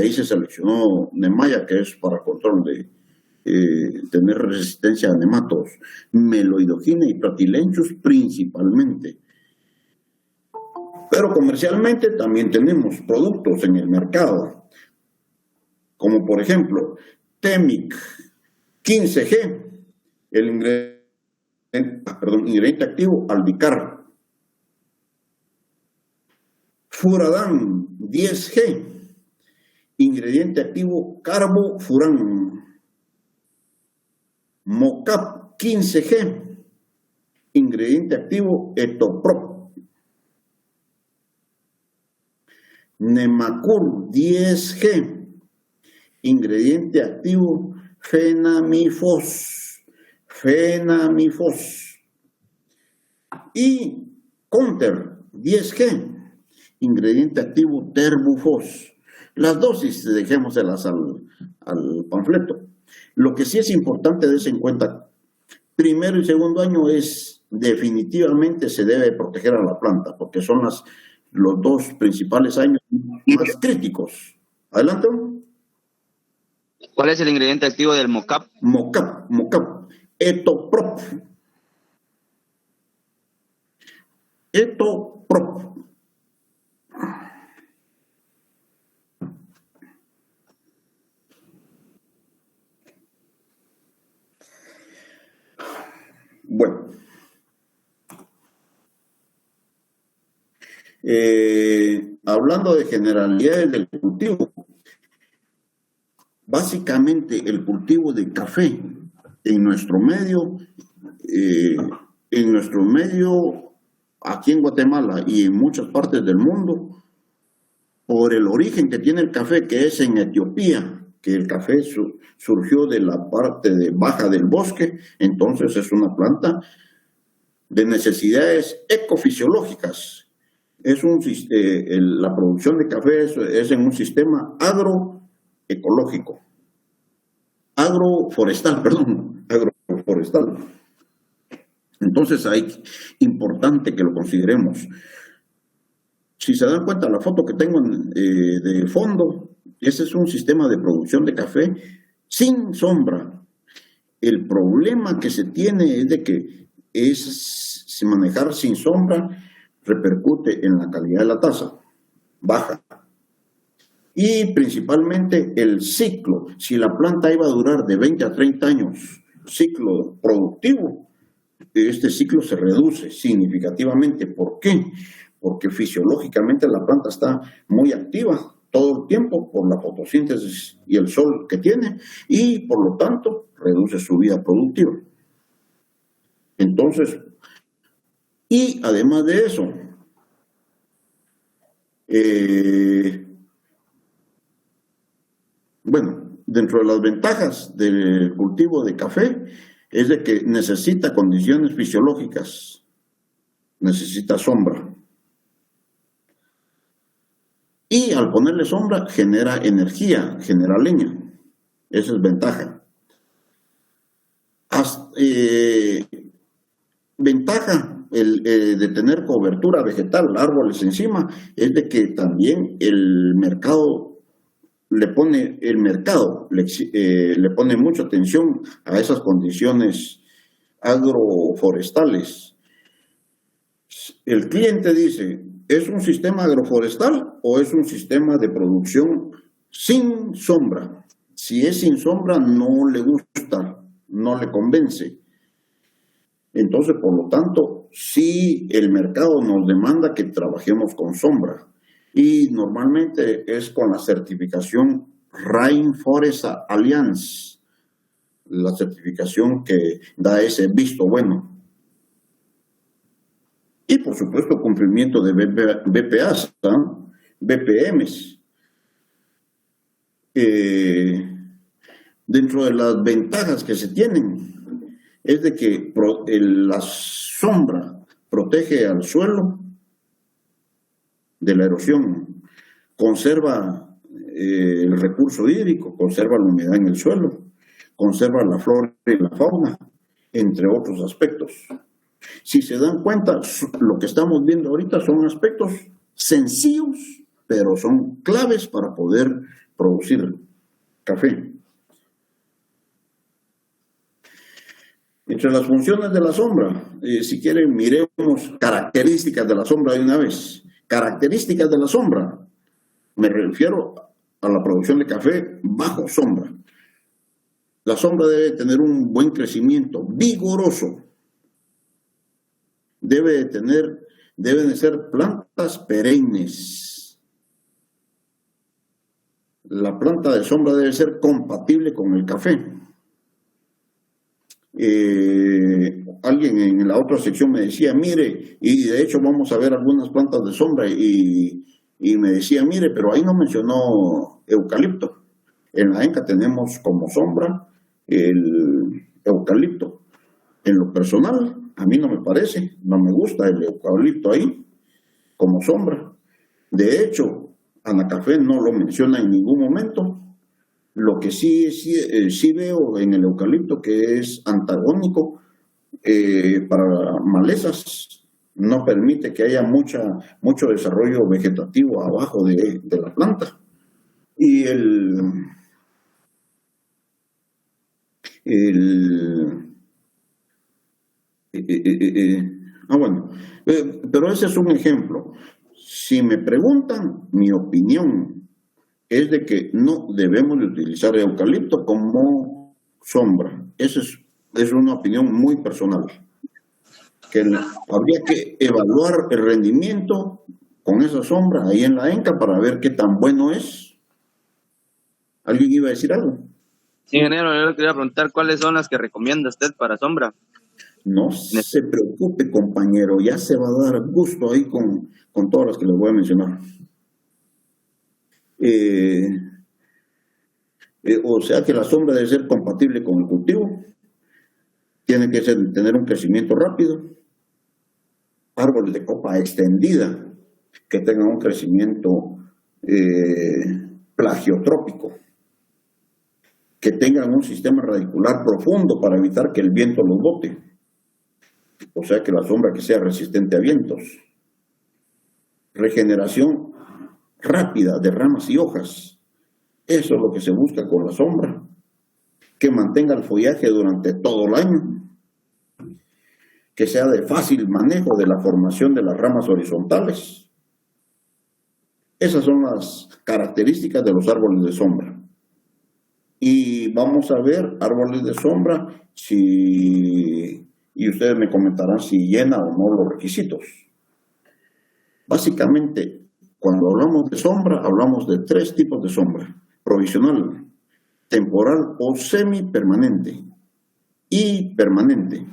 ahí se seleccionó Nemaya, que es para control de tener resistencia a nematos, Meloidogina y Platylenchus principalmente. Pero comercialmente también tenemos productos en el mercado, como por ejemplo Temic 15G, el ingrediente activo albicar, Furadan 10G, ingrediente activo carbofuran, Mocap 15G, ingrediente activo etoprop, Nemacur 10G, ingrediente activo fenamifos, y Counter 10G, ingrediente activo terbufos. Las dosis dejémoselas al panfleto. Lo que sí es importante darse en cuenta, primero y segundo año definitivamente se debe proteger a la planta, porque son los dos principales años más críticos. Adelante. ¿Cuál es el ingrediente activo del Mocap? Mocap, etoprop. Bueno, hablando de generalidades del cultivo, básicamente el cultivo de café en nuestro medio aquí en Guatemala y en muchas partes del mundo, por el origen que tiene el café, que es en Etiopía, que el café surgió de la parte baja del bosque, entonces es una planta de necesidades ecofisiológicas. La producción de café es en un sistema agroforestal. Entonces es importante que lo consideremos. Si se dan cuenta, la foto que tengo de fondo, ese es un sistema de producción de café sin sombra. El problema que se tiene es de que manejar sin sombra repercute en la calidad de la taza, baja. Y principalmente el ciclo. Si la planta iba a durar de 20 a 30 años, ciclo productivo, este ciclo se reduce significativamente. ¿Por qué? Porque fisiológicamente la planta está muy activa todo el tiempo por la fotosíntesis y el sol que tiene, y por lo tanto reduce su vida productiva. Entonces, y además de eso, dentro de las ventajas del cultivo de café es de que necesita condiciones fisiológicas, necesita sombra. Y al ponerle sombra genera energía, genera leña. Esa es ventaja. Ventaja de tener cobertura vegetal, árboles encima, es de que también el mercado le pone mucha atención a esas condiciones agroforestales. El cliente dice, ¿es un sistema agroforestal o es un sistema de producción sin sombra? Si es sin sombra, no le gusta, no le convence. Entonces, por lo tanto, sí el mercado nos demanda que trabajemos con sombra. Y normalmente es con la certificación Rainforest Alliance, la certificación que da ese visto bueno. Y por supuesto cumplimiento de BPAs, BPMs. Dentro de las ventajas que se tienen es de que la sombra protege al suelo de la erosión, conserva el recurso hídrico, conserva la humedad en el suelo, conserva la flora y la fauna, entre otros aspectos. Si se dan cuenta, lo que estamos viendo ahorita son aspectos sencillos, pero son claves para poder producir café. Entre las funciones de la sombra, si quieren, miremos características de la sombra de una vez. Características de la sombra, me refiero a la producción de café bajo sombra. La sombra debe tener un buen crecimiento, vigoroso. Deben de ser plantas perennes. La planta de sombra debe ser compatible con el café. Alguien en la otra sección me decía, mire, y de hecho vamos a ver algunas plantas de sombra, y me decía, mire, pero ahí no mencionó eucalipto. En la ENCA tenemos como sombra el eucalipto. En lo personal, a mí no me parece, no me gusta el eucalipto ahí como sombra. De hecho, Anacafé no lo menciona en ningún momento. Lo que sí veo en el eucalipto que es antagónico para malezas, no permite que haya mucho desarrollo vegetativo abajo de la planta. Y pero ese es un ejemplo. Si me preguntan, mi opinión es de que no debemos de utilizar el eucalipto como sombra. Esa es una opinión muy personal. Que habría que evaluar el rendimiento con esa sombra ahí en la ENCA para ver qué tan bueno es. ¿Alguien iba a decir algo? Sí, ingeniero, yo le quería preguntar cuáles son las que recomienda usted para sombra. No se preocupe, compañero, ya se va a dar gusto ahí con todas las que les voy a mencionar. O sea que la sombra debe ser compatible con el cultivo, tiene que tener un crecimiento rápido, árboles de copa extendida que tengan un crecimiento plagiotrópico, que tengan un sistema radicular profundo para evitar que el viento los bote, o sea que la sombra que sea resistente a vientos, regeneración rápida de ramas y hojas. Eso es lo que se busca con la sombra, que mantenga el follaje durante todo el año, que sea de fácil manejo de la formación de las ramas horizontales. Esas son las características de los árboles de sombra. Y vamos a ver árboles de sombra y ustedes me comentarán si llena o no los requisitos. Básicamente, cuando hablamos de sombra, hablamos de tres tipos de sombra: provisional, temporal o semipermanente y permanente.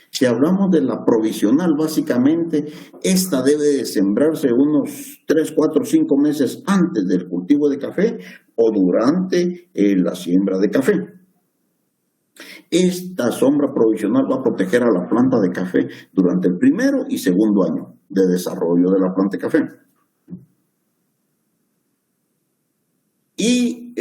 Si hablamos de la provisional, básicamente, esta debe de sembrarse unos 3, 4, 5 meses antes del cultivo de café o durante la siembra de café. Esta sombra provisional va a proteger a la planta de café durante el primero y segundo año de desarrollo de la planta de café. Y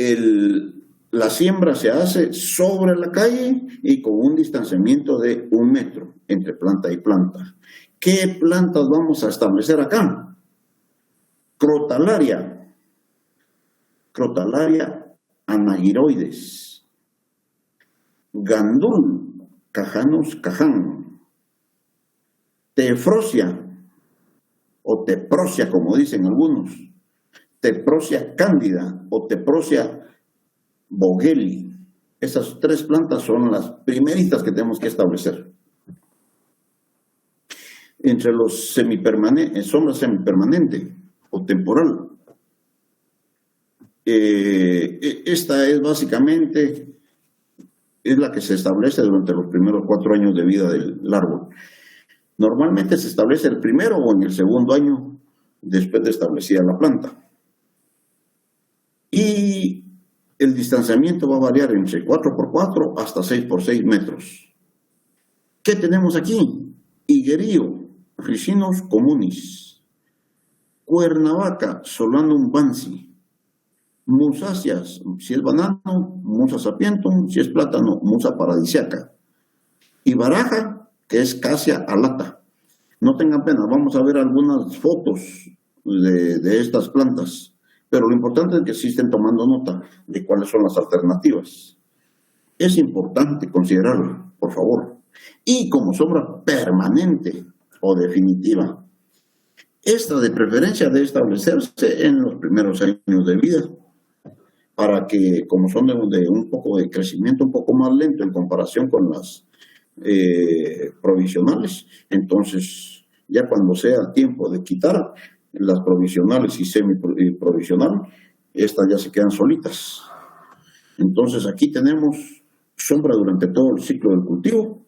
la siembra se hace sobre la calle y con un distanciamiento de 1 metro entre planta y planta. ¿Qué plantas vamos a establecer acá? Crotalaria anagiroides, gandul, cajanus caján, tefrosia o teprosia como dicen algunos, teprosia cándida o teprosia Vogeli. Esas tres plantas son las primeritas que tenemos que establecer. Entre los sombra semipermanente o temporal. Esta es básicamente la que se establece durante los primeros 4 años de vida del árbol. Normalmente se establece el primero o en el segundo año después de establecida la planta. Y el distanciamiento va a variar entre 4x4 hasta 6x6 metros. ¿Qué tenemos aquí? Higuerío, Ricinus communis, Cuernavaca, Solanum bansi, musáceas, si es banano, Musa sapientum, si es plátano, Musa paradisiaca, y baraja, que es Cassia alata. No tengan pena, vamos a ver algunas fotos de estas plantas, Pero lo importante es que sí estén tomando nota de cuáles son las alternativas. Es importante considerarlo, por favor. Y como sombra permanente o definitiva, esta de preferencia debe establecerse en los primeros años de vida, para que, como son de un poco de crecimiento un poco más lento en comparación con las provisionales, entonces ya cuando sea tiempo de quitar las provisionales y semiprovisional, estas ya se quedan solitas. Entonces aquí tenemos sombra durante todo el ciclo del cultivo.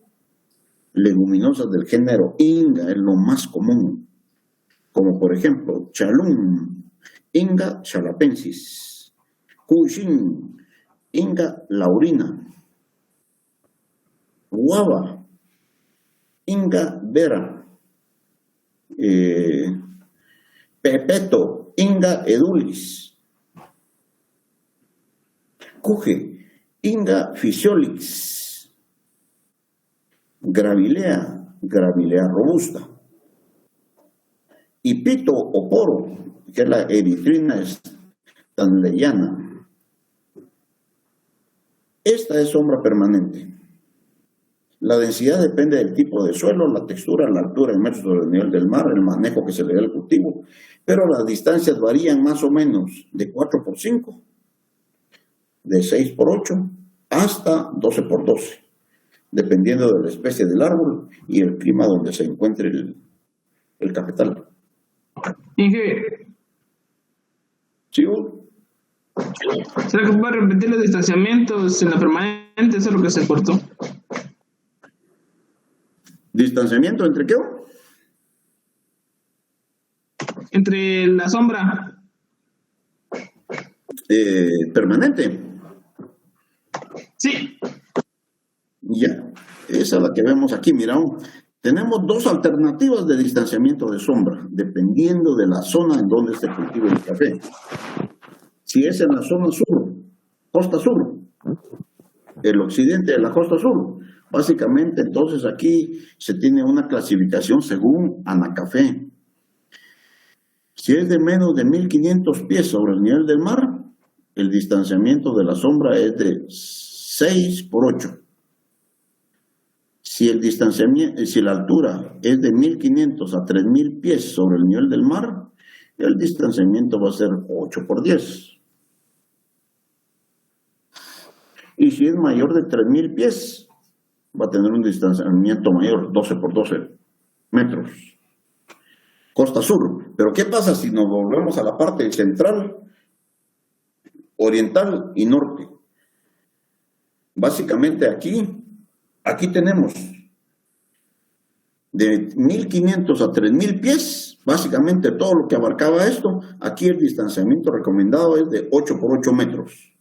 Leguminosas del género Inga es lo más común, como por ejemplo Chalum, Inga chalapensis, Cushin, Inga laurina, Guava, Inga vera, Pepeto, Inga edulis, Cuje, Inga physiolix, Gravilea, Gravilea robusta, y Pito o Poro, que es la Erythrina stanleyana. Esta es sombra permanente. La densidad depende del tipo de suelo, la textura, la altura en metros sobre el nivel del mar, el manejo que se le da al cultivo, pero las distancias varían más o menos de 4x5, de 6x8, hasta 12x12, dependiendo de la especie del árbol y el clima donde se encuentre el cafetal. Inge, ¿Sí? ¿será que puede repetir los distanciamientos en la permanente? Eso es lo que se cortó. ¿Distanciamiento entre qué? Entre la sombra. Permanente. Sí. Ya, esa es la que vemos aquí, mira. Tenemos dos alternativas de distanciamiento de sombra, dependiendo de la zona en donde se cultiva el café. Si es en la zona sur, costa sur, el occidente de la costa sur, básicamente entonces aquí se tiene una clasificación según Anacafé. Si es de menos de 1500 pies sobre el nivel del mar, el distanciamiento de la sombra es de 6x8. Si la altura es de 1500 a 3000 pies sobre el nivel del mar, el distanciamiento va a ser 8x10. Y si es mayor de 3000 pies, va a tener un distanciamiento mayor, 12x12 metros. Costa sur. Pero ¿qué pasa si nos volvemos a la parte central, oriental y norte? Básicamente aquí tenemos de 1500 a 3000 pies, básicamente todo lo que abarcaba esto. Aquí el distanciamiento recomendado es de 8x8 metros.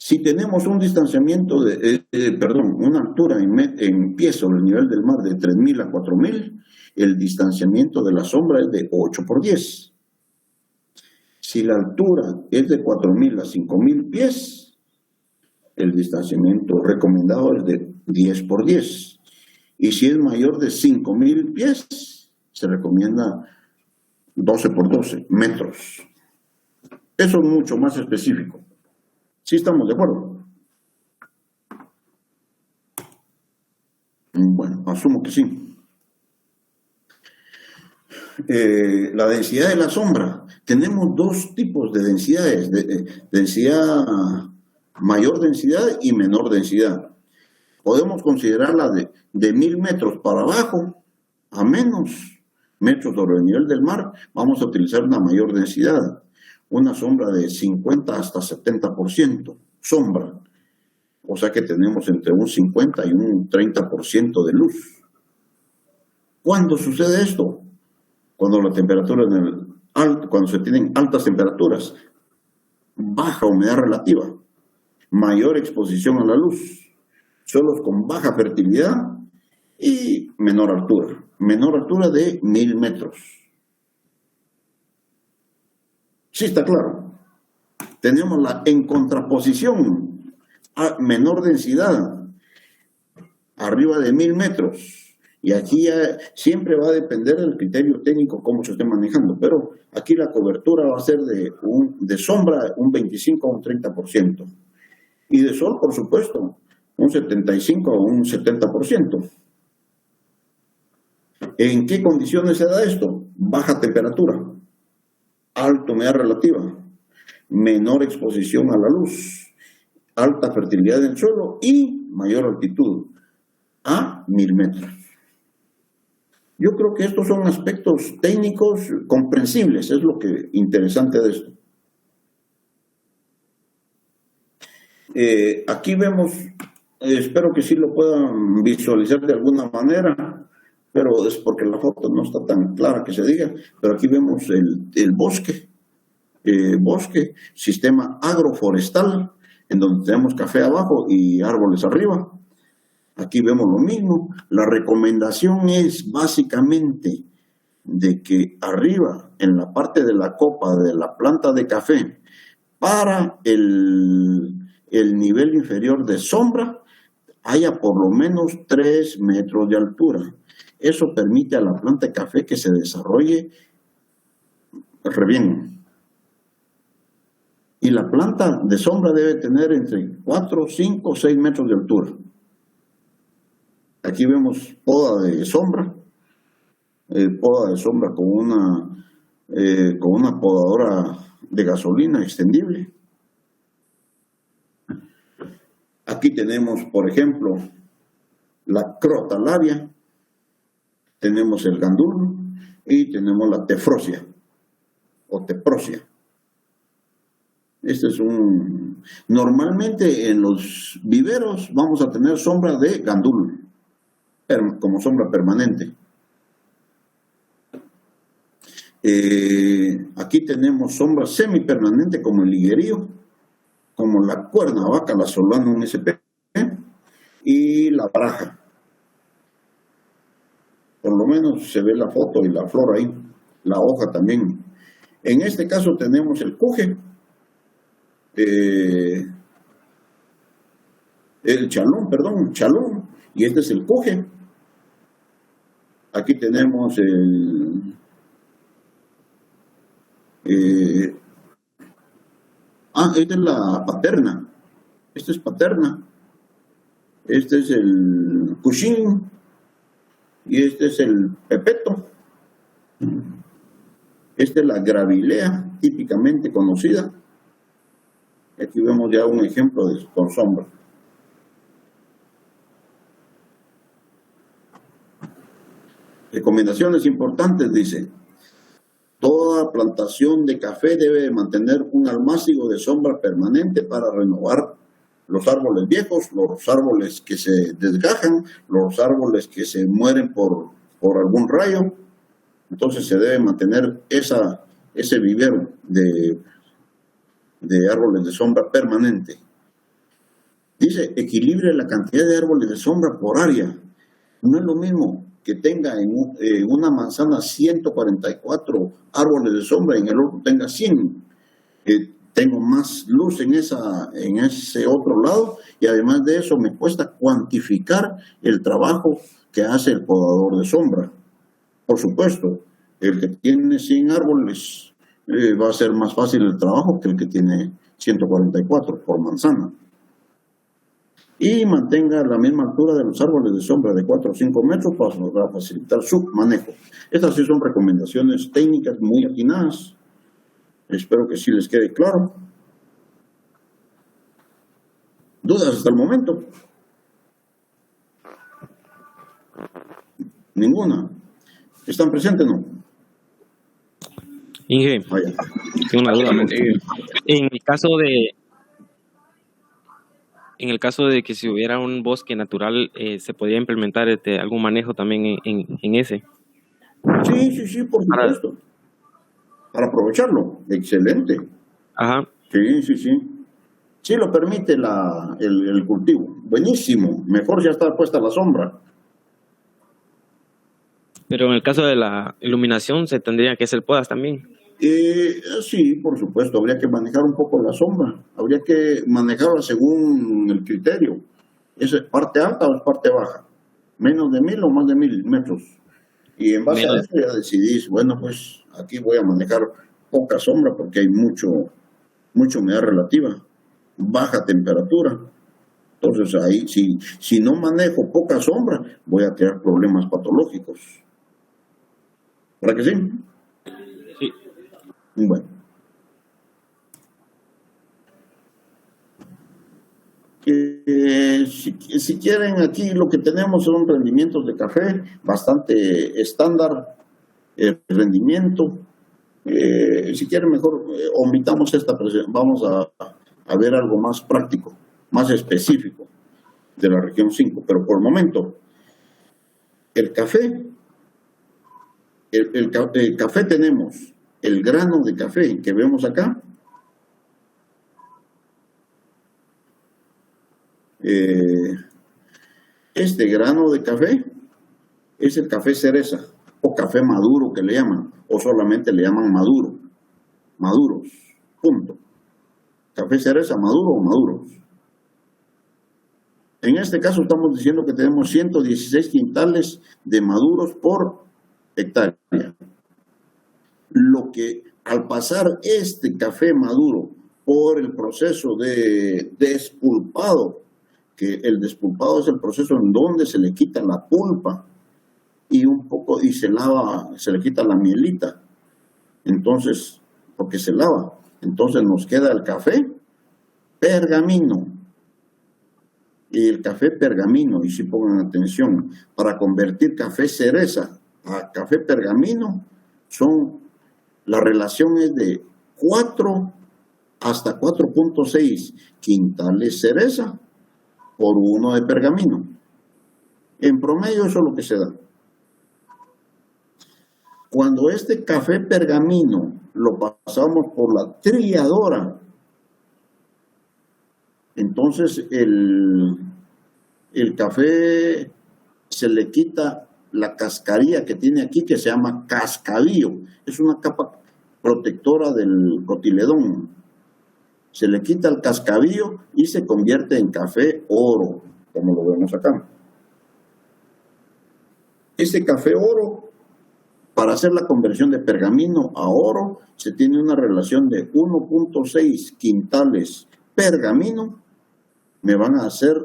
Si tenemos un distanciamiento una altura en pies sobre el nivel del mar de 3000 a 4000, el distanciamiento de la sombra es de 8x10. Si la altura es de 4000 a 5000 pies, el distanciamiento recomendado es de 10x10. Y si es mayor de 5000 pies, se recomienda 12x12 metros. Eso es mucho más específico. ¿Sí estamos de acuerdo? Bueno, asumo que sí. La densidad de la sombra. Tenemos dos tipos de densidades. Mayor densidad y menor densidad. Podemos considerarla de 1000 metros para abajo a menos metros sobre el nivel del mar. Vamos a utilizar una mayor densidad. Una sombra de 50 hasta 70% sombra. O sea que tenemos entre un 50 y un 30% de luz. ¿Cuándo sucede esto? Cuando la temperatura cuando se tienen altas temperaturas, baja humedad relativa, mayor exposición a la luz, suelos con baja fertilidad y menor altura de 1000 metros. Sí está claro. Tenemos en contraposición a menor densidad, arriba de 1000 metros, Y aquí siempre va a depender del criterio técnico cómo se esté manejando, pero aquí la cobertura va a ser de sombra un 25 a un 30%. Y de sol, por supuesto, un 75 a un 70%. ¿En qué condiciones se da esto? Baja temperatura, alta humedad relativa, menor exposición a la luz, alta fertilidad del suelo y mayor altitud, a 1000 metros. Yo creo que estos son aspectos técnicos comprensibles, es lo que interesante de esto. Aquí vemos, espero que sí lo puedan visualizar de alguna manera, pero es porque la foto no está tan clara que se diga, pero aquí vemos el bosque, sistema agroforestal, en donde tenemos café abajo y árboles arriba. Aquí vemos lo mismo. La recomendación es básicamente de que arriba, en la parte de la copa de la planta de café, para el nivel inferior de sombra, haya por lo menos 3 metros de altura. Eso permite a la planta de café que se desarrolle re bien. Y la planta de sombra debe tener entre 4, 5, 6 metros de altura. Aquí vemos poda de sombra con una podadora de gasolina extendible. Aquí tenemos, por ejemplo, la crotalaria, tenemos el gandul y tenemos la tefrosia o teprosia. Normalmente en los viveros vamos a tener sombra de gandul como sombra permanente. Aquí tenemos sombra semipermanente como el higuerío, como la cuernavaca, la Solanum sp y la baraja. Por lo menos se ve la foto y la flor ahí, la hoja también. En este caso tenemos el cuje, el chalón, y este es el cuje. Aquí tenemos esta es la paterna. Este es paterna. Este es el cushing. Y este es el pepeto. Esta es la gravilea, típicamente conocida. Aquí vemos ya un ejemplo con sombra. Recomendaciones importantes, dice. Toda plantación de café debe mantener un almácigo de sombra permanente para renovar los árboles viejos, los árboles que se desgajan, los árboles que se mueren por algún rayo. Entonces se debe mantener ese vivero de árboles de sombra permanente. Dice, equilibre la cantidad de árboles de sombra por área. No es lo mismo que tenga en una manzana 144 árboles de sombra, en el otro tenga 100. Tengo más luz en ese otro lado, y además de eso me cuesta cuantificar el trabajo que hace el podador de sombra. Por supuesto, el que tiene 100 árboles va a ser más fácil el trabajo que el que tiene 144 por manzana. Y mantenga la misma altura de los árboles de sombra de 4 o 5 metros para facilitar su manejo. Estas sí son recomendaciones técnicas muy atinadas. Espero que sí les quede claro. ¿Dudas hasta el momento? Ninguna. ¿Están presentes, no? Inge, Vaya. tengo una duda. En el caso de que si hubiera un bosque natural, ¿se podría implementar algún manejo también en ese? Sí, por supuesto. Para aprovecharlo. Excelente. Ajá. Sí. Sí lo permite el cultivo. Buenísimo. Mejor ya está puesta la sombra. Pero en el caso de la iluminación, ¿se tendría que hacer podas también? Sí, por supuesto. Habría que manejar un poco la sombra. Habría que manejarla según el criterio. ¿Es parte alta o es parte baja? menos de 1000 o más de 1000 metros. Y en base a Menos. eso ya decidís, bueno, pues aquí voy a manejar poca sombra porque hay mucha humedad relativa, baja temperatura. Entonces ahí, si no manejo poca sombra, voy a tener problemas patológicos. ¿Para que sí? Sí. Bueno. Si quieren, aquí lo que tenemos son rendimientos de café bastante estándar, rendimiento. Si quieren, mejor omitamos esta presentación. Vamos a ver algo más práctico, más específico de la región 5. Pero por el momento, el café, el café tenemos el grano de café que vemos acá. Este grano de café es el café cereza o café maduro que le llaman, o solamente le llaman maduros, punto. Café cereza maduro o maduros. En este caso estamos diciendo que tenemos 116 quintales de maduros por hectárea. Lo que al pasar este café maduro por el proceso de despulpado, que el despulpado es el proceso en donde se le quita la pulpa y se le quita la mielita, entonces, porque se lava, entonces nos queda el café pergamino. Y el café pergamino, y si pongan atención, para convertir café cereza a café pergamino, la relación es de 4 hasta 4.6 quintales cereza por 1 de pergamino. En promedio eso es lo que se da. Cuando este café pergamino lo pasamos por la trilladora, entonces el café se le quita la cascarilla que tiene aquí, que se llama cascabillo. Es una capa protectora del cotiledón. Se le quita el cascabillo y se convierte en café oro, como lo vemos acá. Este café oro, para hacer la conversión de pergamino a oro, se tiene una relación de 1.6 quintales pergamino, me van a hacer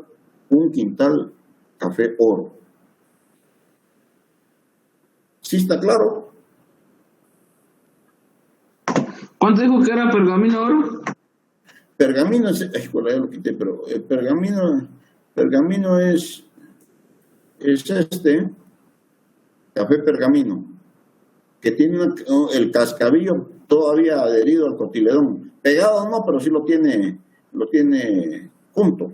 1 quintal café oro. ¿Sí está claro? ¿Cuánto dijo que era pergamino oro? Pergamino es, ya lo quité, pero el pergamino es este café pergamino, que tiene el cascabillo todavía adherido al cotiledón. Pegado no, pero sí lo tiene junto.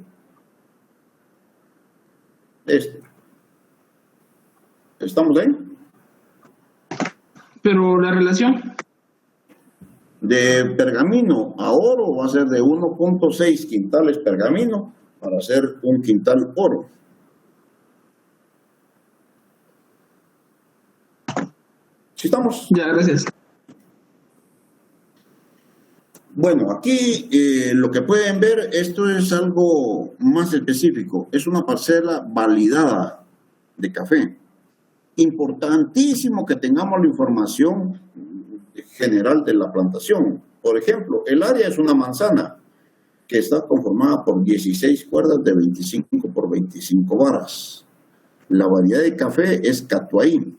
¿Estamos ahí? Pero la relación. De pergamino a oro va a ser de 1.6 quintales pergamino para hacer 1 quintal oro. ¿Sí estamos? Ya, gracias. Bueno, aquí lo que pueden ver, esto es algo más específico. Es una parcela validada de café. Importantísimo que tengamos la información general de la plantación. Por ejemplo, el área es una manzana que está conformada por 16 cuerdas de 25 por 25 varas. La variedad de café es Catuai.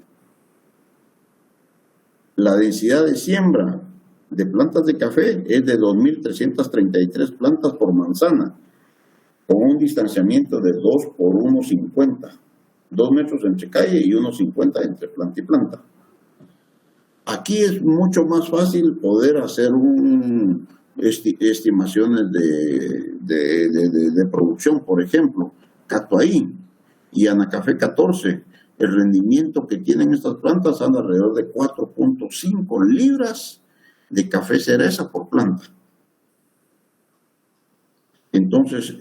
La densidad de siembra de plantas de café es de 2.333 plantas por manzana, con un distanciamiento de 2 por 1,50. 2 metros entre calle y 1,50 entre planta y planta. Aquí es mucho más fácil poder hacer estimaciones de producción. Por ejemplo, Catuai y Anacafé 14, el rendimiento que tienen estas plantas anda alrededor de 4.5 libras de café cereza por planta. Entonces,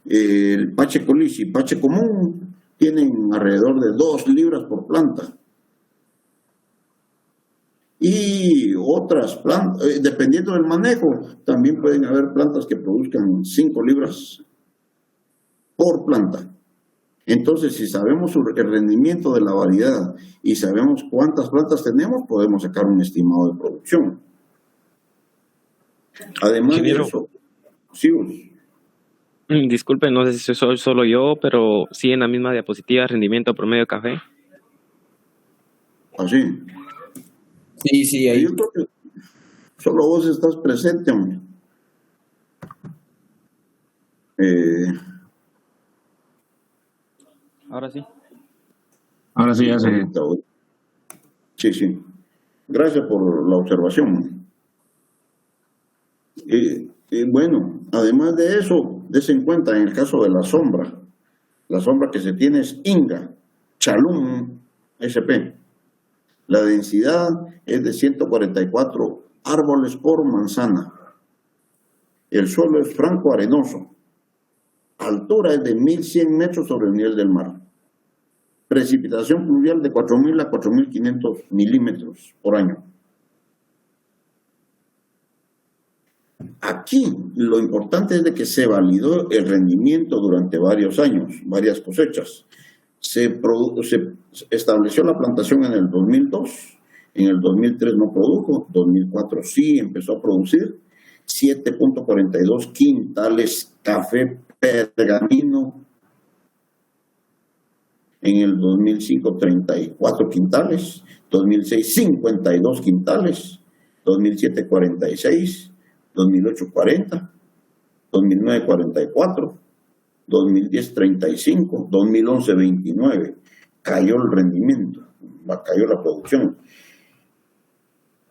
el Pache Colis y Pache Común tienen alrededor de 2 libras por planta. Y otras plantas, dependiendo del manejo, también pueden haber plantas que produzcan 5 libras por planta. Entonces, si sabemos el rendimiento de la variedad y sabemos cuántas plantas tenemos, podemos sacar un estimado de producción. Además de Ingeniero, eso, sí, disculpe, no sé si soy solo yo, pero sí en la misma diapositiva, rendimiento promedio de café. así. Sí, sí, ahí. Yo creo que solo vos estás presente, hombre. Ahora sí. Ahora sí ya se... Sí, sí. Gracias por la observación. Bueno, además de eso, des en cuenta en el caso de la sombra que se tiene es Inga, Chalum, SP. La densidad es de 144 árboles por manzana. El suelo es franco arenoso. Altura es de 1.100 metros sobre el nivel del mar. Precipitación pluvial de 4.000 a 4.500 milímetros por año. Aquí lo importante es de que se validó el rendimiento durante varios años, varias cosechas. Se estableció la plantación en el 2002, en el 2003 no produjo, 2004 sí empezó a producir 7.42 quintales café pergamino. En el 2005, 34 quintales, 2006, 52 quintales, 2007, 46, 2008, 40, 2009, 44, 2010, 35, 2011, 29. Cayó el rendimiento, cayó la producción.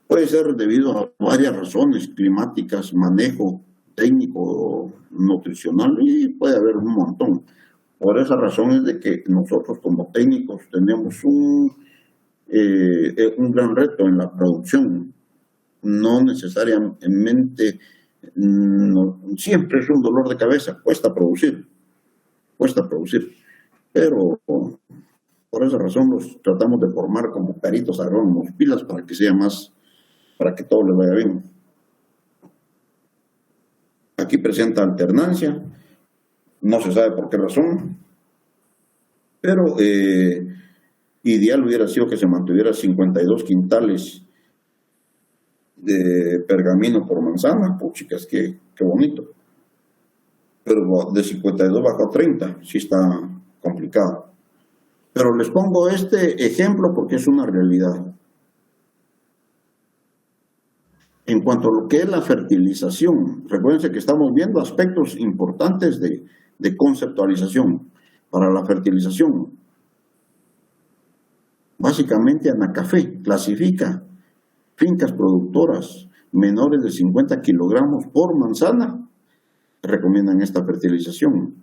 Puede ser debido a varias razones climáticas, manejo técnico, nutricional, y puede haber un montón. Por esa razón es de que nosotros como técnicos tenemos un gran reto en la producción. No necesariamente, siempre es un dolor de cabeza, cuesta producir, pero por esa razón los tratamos de formar como peritos agrónomos, pilas para que sea más, para que todo les vaya bien. Aquí presenta alternancia. No se sabe por qué razón, pero ideal hubiera sido que se mantuviera 52 quintales de pergamino por manzana. Puchicas, qué bonito. Pero de 52 bajó a 30, sí está complicado. Pero les pongo este ejemplo porque es una realidad. En cuanto a lo que es la fertilización, recuérdense que estamos viendo aspectos importantes de conceptualización para la fertilización. Básicamente Anacafé clasifica fincas productoras menores de 50 kilogramos por manzana, recomiendan esta fertilización.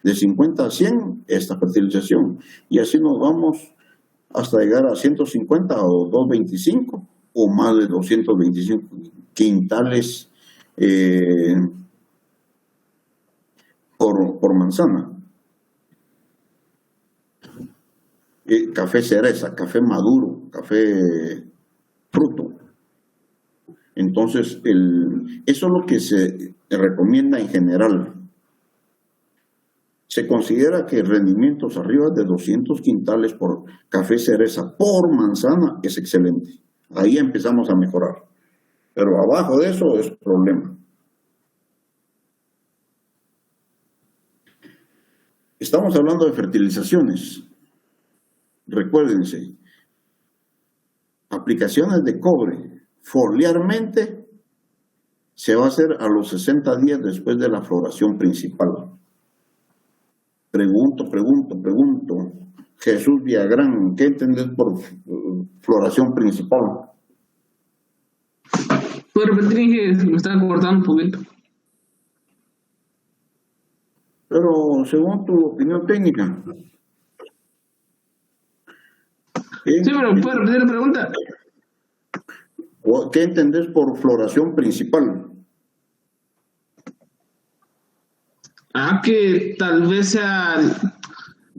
De 50 a 100, esta fertilización. Y así nos vamos hasta llegar a 150 o 225 o más de 225 quintales por manzana. Café cereza, café maduro, café fruto. Entonces, eso es lo que se recomienda en general. Se considera que rendimientos arriba de 200 quintales por café cereza por manzana es excelente. Ahí empezamos a mejorar. Pero abajo de eso es problema. Estamos hablando de fertilizaciones. Recuérdense, aplicaciones de cobre foliarmente se va a hacer a los 60 días después de la floración principal. Pregunto. Jesús Villagrán, ¿qué entendés por floración principal? ¿Puedo repetir que me estaba cortando un poquito? Pero según tu opinión técnica. Sí, pero ¿puedo repetir la pregunta? ¿Qué entendés por floración principal? Que tal vez sea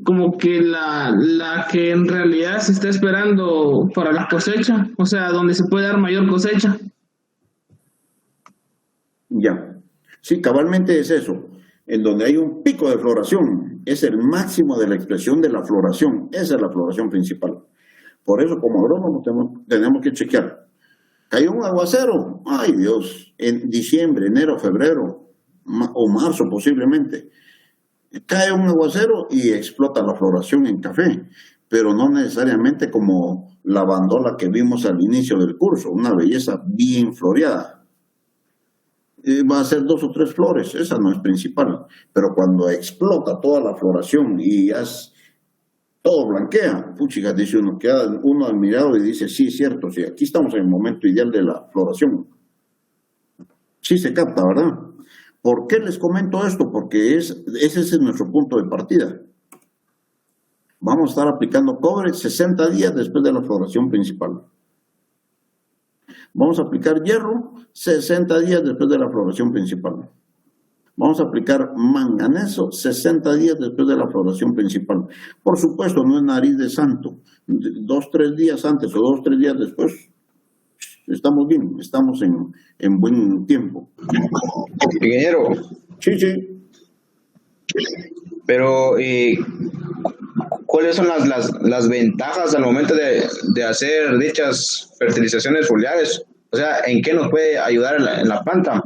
como que la que en realidad se está esperando para la cosecha, o sea, donde se puede dar mayor cosecha. Ya. Sí, cabalmente es eso. en donde hay un pico de floración. Es el máximo de la expresión de la floración. Esa es la floración principal. Por eso, como agrónomos, tenemos que chequear. ¿Cayó un aguacero? ¡Ay, Dios! En diciembre, enero, febrero o marzo posiblemente. Cae un aguacero y explota la floración en café, pero no necesariamente como la bandola que vimos al inicio del curso, una belleza bien floreada. Va a ser 2 o 3 flores, esa no es principal, pero cuando explota toda la floración y todo blanquea, puchica, dice uno, queda uno admirado y dice, sí, es cierto, sí, aquí estamos en el momento ideal de la floración. Sí se capta, ¿verdad? ¿Por qué les comento esto? Porque ese es nuestro punto de partida. Vamos a estar aplicando cobre 60 días después de la floración principal. Vamos a aplicar hierro 60 días después de la floración principal. Vamos a aplicar manganeso 60 días después de la floración principal. Por supuesto, no es nariz de santo. 2, 3 días antes o 2, 3 días después, estamos bien, estamos en buen tiempo. Ingeniero, Sí, sí. pero ¿cuáles son las ventajas al momento de hacer dichas fertilizaciones foliares? O sea, ¿en qué nos puede ayudar en la planta?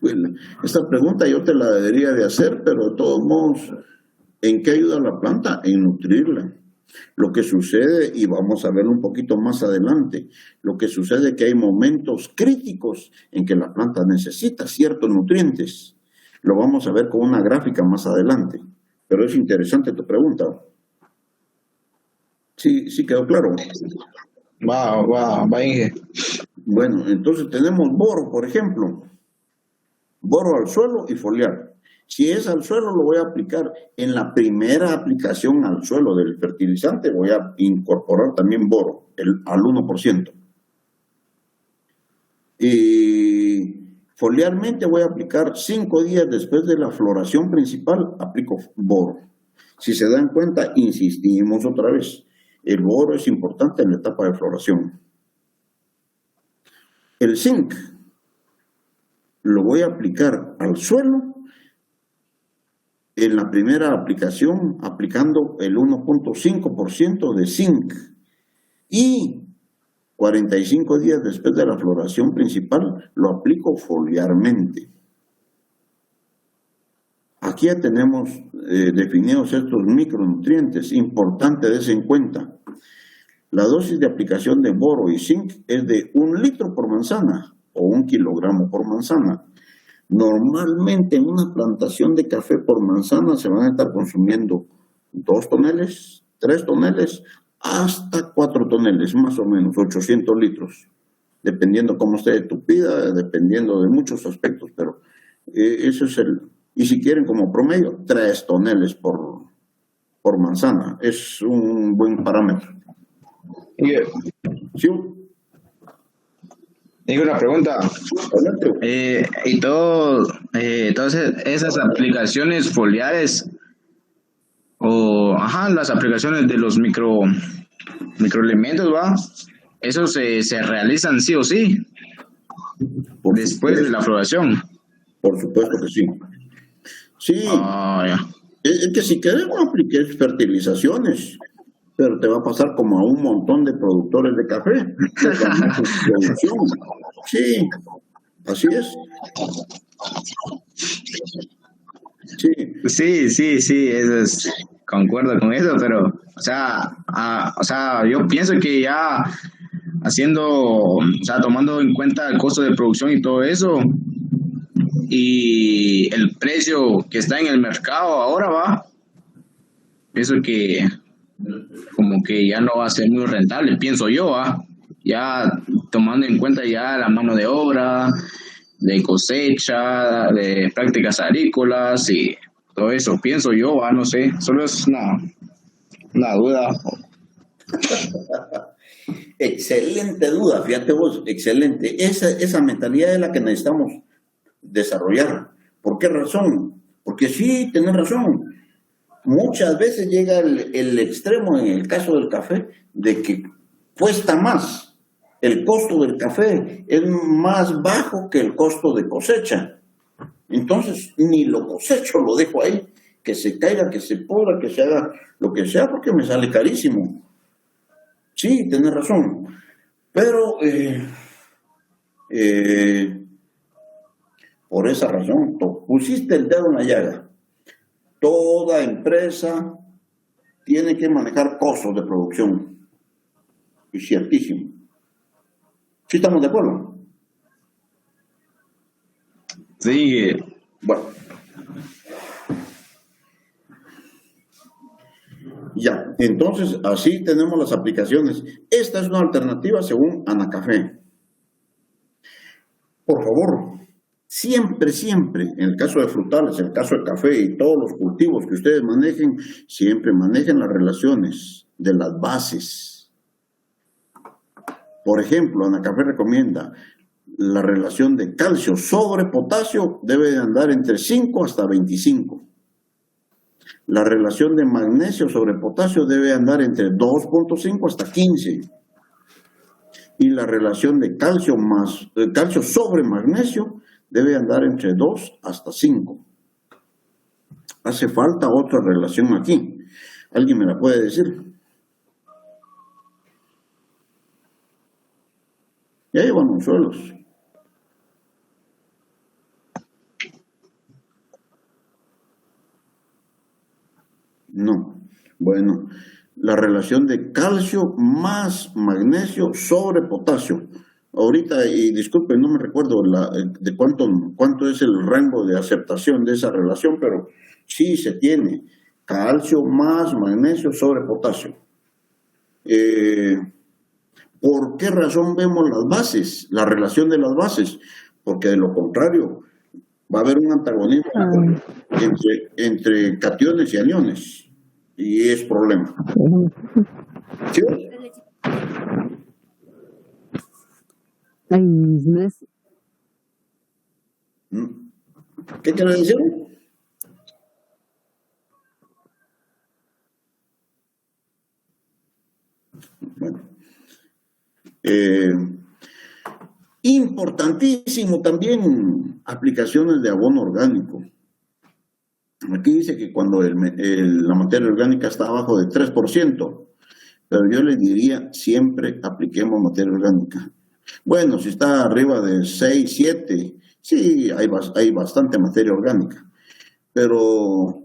Bueno, esta pregunta yo te la debería de hacer, pero de todos modos, ¿en qué ayuda la planta? En nutrirla. Lo que sucede, y vamos a verlo un poquito más adelante, lo que sucede es que hay momentos críticos en que la planta necesita ciertos nutrientes. Lo vamos a ver con una gráfica más adelante, pero es interesante tu pregunta. Sí quedó claro. Va, Inge. Bueno, entonces tenemos boro, por ejemplo. Boro al suelo y foliar. Si es al suelo, lo voy a aplicar en la primera aplicación al suelo del fertilizante. Voy a incorporar también boro al 1%. Y foliarmente voy a aplicar 5 días después de la floración principal, aplico boro. Si se dan cuenta, insistimos otra vez. El boro es importante en la etapa de floración. El zinc lo voy a aplicar al suelo en la primera aplicación, aplicando el 1.5% de zinc. Y 45 días después de la floración principal, lo aplico foliarmente. Aquí ya tenemos definidos estos micronutrientes. Importante des en cuenta. La dosis de aplicación de boro y zinc es de 1 litro por manzana o 1 kilogramo por manzana. Normalmente en una plantación de café por manzana se van a estar consumiendo 2 toneles, 3 toneles, hasta 4 toneles, más o menos, 800 litros. Dependiendo cómo esté tupida, dependiendo de muchos aspectos, pero eso es y si quieren como promedio, 3 toneles por manzana. Es un buen parámetro. ¿Sí? Tengo una pregunta. Y todas esas aplicaciones foliares las aplicaciones de los microelementos, ¿va? Eso se realizan sí o sí después de la floración. Por supuesto que sí. Sí. Ya. Es que si queremos aplicar fertilizaciones, pero te va a pasar como a un montón de productores de café. Sí, así es. Sí, eso es, concuerdo con eso, pero, o sea, yo pienso que ya tomando en cuenta el costo de producción y todo eso, y el precio que está en el mercado ahora, pienso que como que ya no va a ser muy rentable, pienso yo, ya tomando en cuenta ya la mano de obra, de cosecha, de prácticas agrícolas y todo eso, pienso yo, no sé, solo es una duda. Excelente duda, fíjate vos, excelente. Esa mentalidad es la que necesitamos desarrollar. ¿Por qué razón? Porque sí, tenés razón. Muchas veces llega el extremo, en el caso del café, de que cuesta más el costo del café es más bajo que el costo de cosecha. Entonces, ni lo cosecho, lo dejo ahí, que se caiga, que se pudra, que se haga lo que sea, porque me sale carísimo. Sí, tenés razón. Pero, por esa razón, pusiste el dedo en la llaga. Toda empresa tiene que manejar costos de producción. Y ciertísimo. ¿Sí estamos de acuerdo? Sí, Bueno. Ya, entonces así tenemos las aplicaciones. Esta es una alternativa según Anacafé. Por favor, siempre, siempre, en el caso de frutales, en el caso de café y todos los cultivos que ustedes manejen, siempre manejen las relaciones de las bases. Por ejemplo, Anacafé recomienda la relación de calcio sobre potasio debe de andar entre 5 hasta 25. La relación de magnesio sobre potasio debe andar entre 2.5 hasta 15. Y la relación de calcio sobre magnesio debe andar entre 2 hasta 5. Hace falta otra relación aquí. ¿Alguien me la puede decir? Ya llevan los suelos. No. Bueno, la relación de calcio más magnesio sobre potasio. Ahorita, y disculpen, no me recuerdo de cuánto es el rango de aceptación de esa relación, pero sí se tiene. Calcio más magnesio sobre potasio. ¿Por qué razón vemos las bases? La relación de las bases. Porque de lo contrario, va a haber un antagonismo entre cationes y aniones. Y es problema. ¿Sí? Ay, no es. ¿Qué quiere decir? Bueno. Importantísimo también aplicaciones de abono orgánico. Aquí dice que cuando la materia orgánica está abajo de 3%, pero yo le diría siempre apliquemos materia orgánica. Bueno, si está arriba de 6, 7, sí, hay bastante materia orgánica. Pero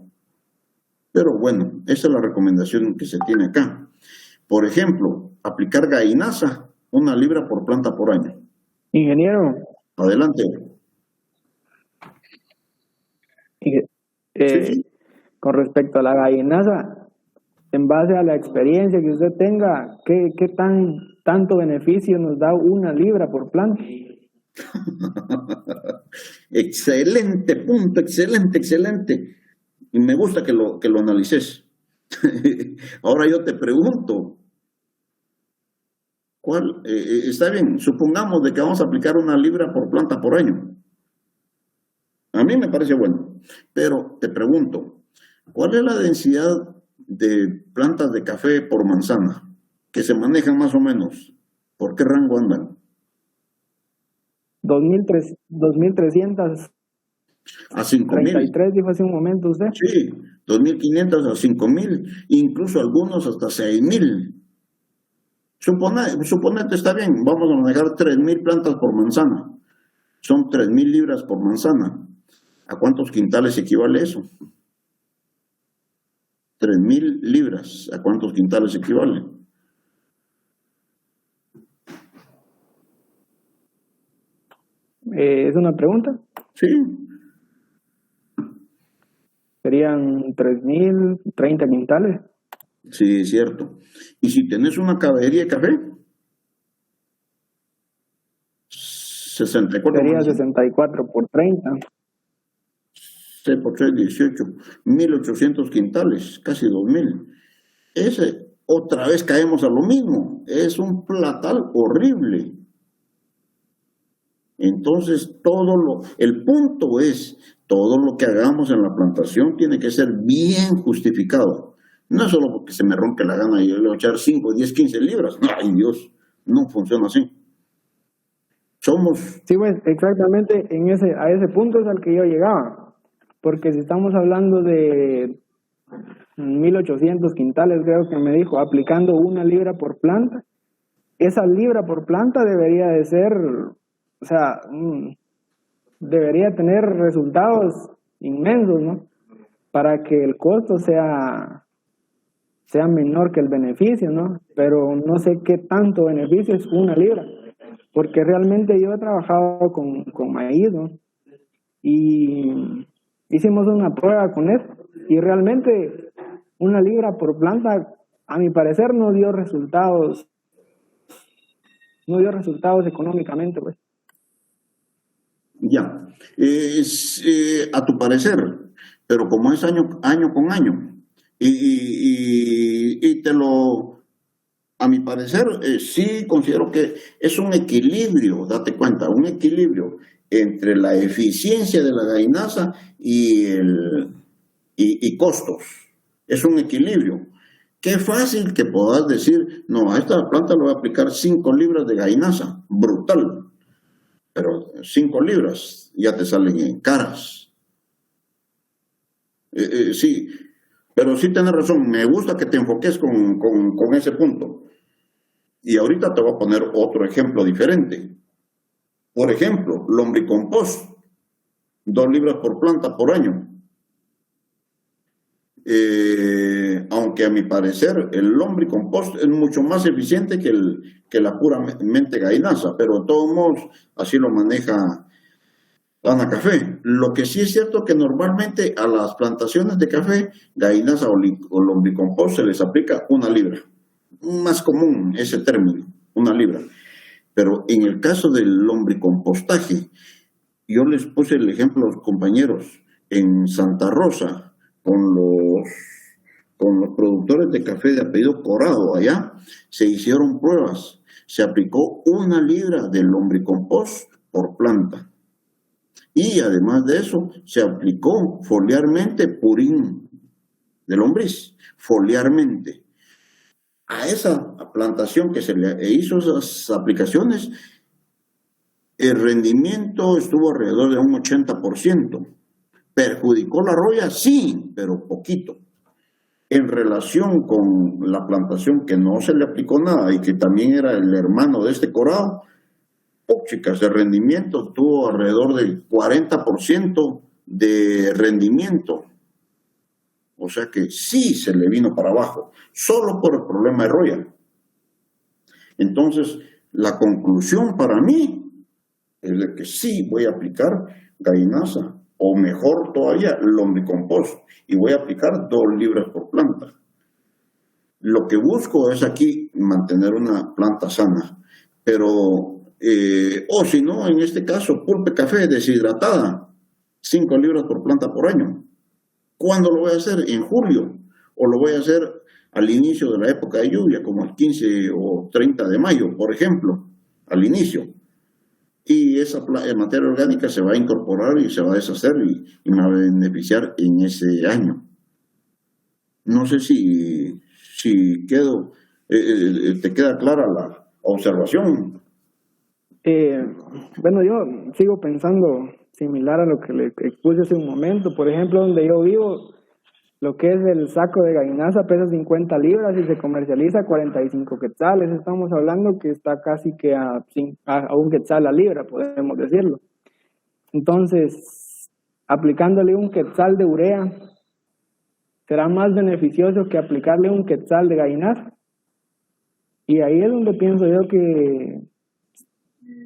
bueno, esa es la recomendación que se tiene acá. Por ejemplo, aplicar gallinaza, 1 libra por planta por año. Ingeniero, Adelante. Sí. con respecto a la gallinaza, en base a la experiencia que usted tenga, ¿qué tanto beneficio nos da 1 libra por planta? Excelente punto, excelente. Y me gusta que lo analices. Ahora yo te pregunto, está bien, supongamos de que vamos a aplicar 1 libra por planta por año. A mí me parece bueno, pero te pregunto, ¿cuál es la densidad de plantas de café por manzana que se manejan más o menos? ¿Por qué rango andan? 2.300. A 5,000. 33 dijo hace un momento usted. Sí, 2.500 a 5,000, incluso algunos hasta 6,000. Suponete, está bien, vamos a manejar 3,000 plantas por manzana. Son 3,000 libras por manzana. ¿A cuántos quintales equivale eso? 3,000 libras. ¿A cuántos quintales equivale? ¿Es una pregunta? Sí. Serían 3.030 quintales. Sí, es cierto. ¿Y si tenés una caballería de café? 64. Sería 64 por 30. 6 por 3, 18. 1.800 quintales, casi 2,000. Ese, otra vez caemos a lo mismo. Es un platal horrible. Entonces, el punto es, todo lo que hagamos en la plantación tiene que ser bien justificado. No es solo porque se me rompe la gana y yo le voy a echar 5, 10, 15 libras. Ay, Dios, no funciona así. Somos, Sí, pues exactamente a ese punto es al que yo llegaba. Porque si estamos hablando de 1800 quintales, creo que me dijo, aplicando 1 libra por planta, esa libra por planta debería de ser, o sea, debería tener resultados inmensos, ¿no? Para que el costo sea menor que el beneficio, ¿no? Pero no sé qué tanto beneficio es 1 libra, porque realmente yo he trabajado con maíz, ¿no? Y hicimos una prueba con eso, y realmente 1 libra por planta, a mi parecer, no dio resultados económicamente, pues. ya, a tu parecer, pero como es año con año, y a mi parecer, sí considero que es un equilibrio, date cuenta, un equilibrio entre la eficiencia de la gallinaza y costos. Es un equilibrio. Qué fácil que puedas decir, no, a esta planta le voy a aplicar 5 libras de gallinaza, brutal, pero 5 libras ya te salen en caras. Sí, pero sí tienes razón, me gusta que te enfoques con ese punto. Y ahorita te voy a poner otro ejemplo diferente. Por ejemplo, lombricompost, 2 libras por planta por año. Aunque a mi parecer el lombricompost es mucho más eficiente que la puramente gallinaza, pero de todos modos así lo maneja Ana Café. Lo que sí es cierto que normalmente a las plantaciones de café, gallinaza o lombricompost se les aplica 1 libra. Más común ese término, 1 libra. Pero en el caso del lombricompostaje, yo les puse el ejemplo a los compañeros en Santa Rosa, con los productores de café de apellido Corado, allá se hicieron pruebas, se aplicó 1 libra de lombricompost por planta. Y además de eso, se aplicó foliarmente purín de lombriz, foliarmente. A esa plantación que se le hizo esas aplicaciones, el rendimiento estuvo alrededor de un 80%. ¿Perjudicó la roya? Sí, pero poquito. En relación con la plantación que no se le aplicó nada y que también era el hermano de este Corado, chicas, el rendimiento tuvo alrededor del 40% de rendimiento. O sea que sí se le vino para abajo, solo por el problema de roya. Entonces, la conclusión para mí es de que sí voy a aplicar gallinaza, o mejor todavía, lombricompost, y voy a aplicar 2 libras por planta. Lo que busco es aquí mantener una planta sana, pero, o si no, en este caso, pulpe café deshidratada, 5 libras por planta por año. ¿Cuándo lo voy a hacer? En julio, o lo voy a hacer al inicio de la época de lluvia, como el 15 o 30 de mayo, por ejemplo, al inicio. Y esa materia orgánica se va a incorporar y se va a deshacer y me va a beneficiar en ese año. No sé si te queda clara la observación. Bueno, yo sigo pensando similar a lo que le expuse hace un momento. Por ejemplo, donde yo vivo, lo que es el saco de gallinaza pesa 50 libras y se comercializa a 45 quetzales. Estamos hablando que está casi que a 1 quetzal la libra, podemos decirlo. Entonces, aplicándole 1 quetzal de urea, será más beneficioso que aplicarle 1 quetzal de gallinaza. Y ahí es donde pienso yo que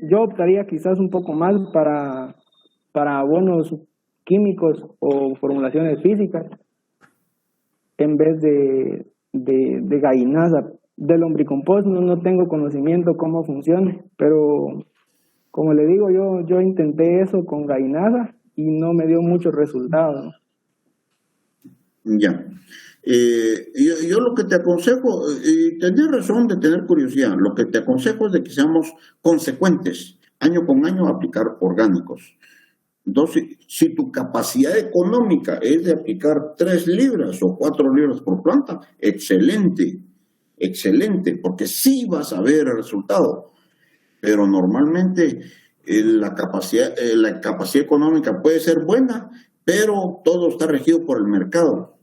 yo optaría quizás un poco más para abonos químicos o formulaciones físicas en vez de gallinaza. Del lombricompost no tengo conocimiento cómo funcione, pero como le digo, yo intenté eso con gallinaza y no me dio muchos resultados. Ya. Yo lo que te aconsejo, y tenés razón de tener curiosidad, lo que te aconsejo es de que seamos consecuentes, año con año, a aplicar orgánicos. Entonces, si tu capacidad económica es de aplicar 3 libras o 4 libras por planta, excelente, excelente, porque sí vas a ver el resultado. Pero normalmente la capacidad económica puede ser buena, pero todo está regido por el mercado.